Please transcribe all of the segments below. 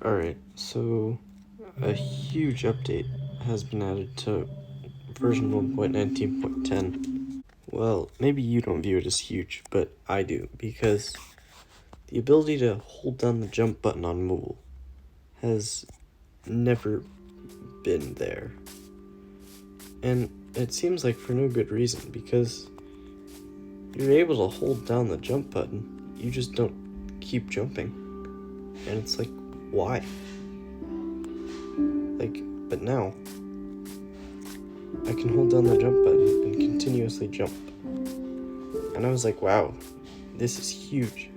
Alright, so a huge update has been added to version 1.19.10. Well, maybe you don't view it as huge, but I do, because the ability to hold down the jump button on mobile has never been there. And it seems like for no good reason, because you're able to hold down the jump button, you just don't keep jumping. And it's like, why? But now, I can hold down the jump button and continuously jump. And I was like, wow, this is huge.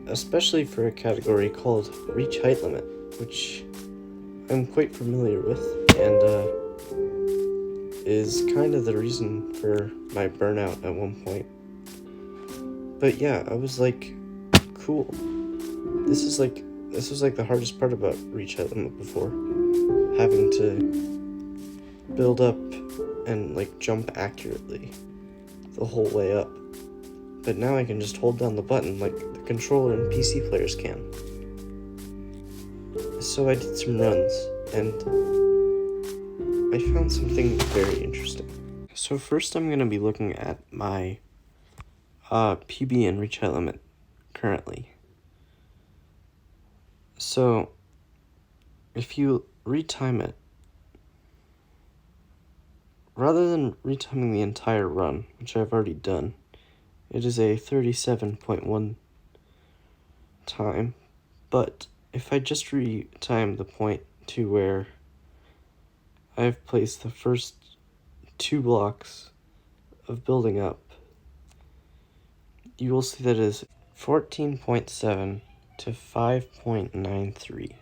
Especially for a category called Reach Height Limit, which I'm quite familiar with, and is kind of the reason for my burnout at one point. But yeah, I was like, cool. This was like the hardest part about Reach Height Limit before. Having to build up and jump accurately the whole way up. But now I can just hold down the button like the controller and PC players can. So I did some runs, and I found something very interesting. So first I'm going to be looking at my PB and Reach Height Limit currently. So if you retime it, rather than retiming the entire run, which I've already done, it is a 37.1 time, but if I just retime the point to where I've placed the first 2 blocks of building up, you will see that it is 14.7 to 5.93,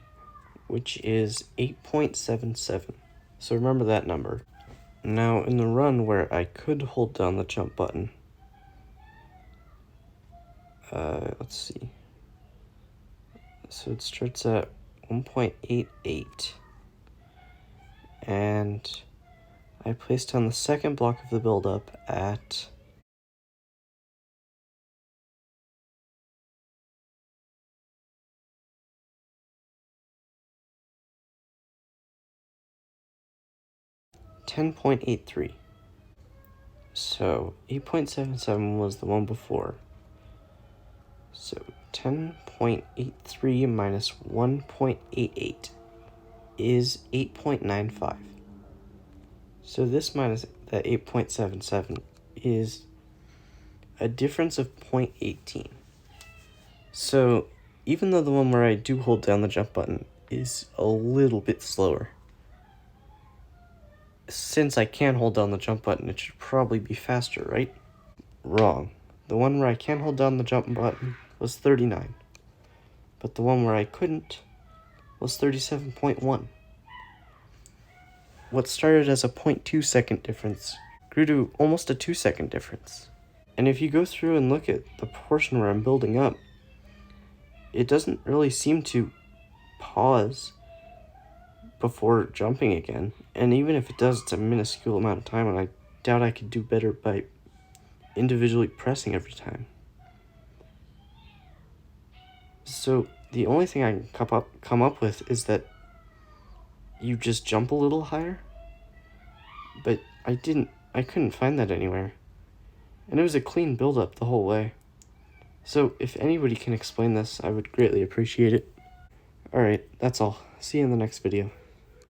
which is 8.77. So remember that number. Now, in the run where I could hold down the jump button, let's see. So it starts at 1.88, and I placed down the second block of the build-up at 10.83. So 8.77 was the one before. So 10.83 minus 1.88 is 8.95. So this minus that 8.77 is a difference of 0.18. So even though the one where I do hold down the jump button is a little bit slower, since I can hold down the jump button, it should probably be faster, right? Wrong. The one where I can hold down the jump button was 39, but the one where I couldn't was 37.1. What started as a 0.2 second difference grew to almost a 2-second difference. And if you go through and look at the portion where I'm building up, it doesn't really seem to pause before jumping again. And even if it does, it's a minuscule amount of time, and I doubt I could do better by individually pressing every time. So the only thing I can come up with is that you just jump a little higher, but I couldn't find that anywhere. And it was a clean build-up the whole way. So if anybody can explain this, I would greatly appreciate it. Alright, that's all. See you in the next video.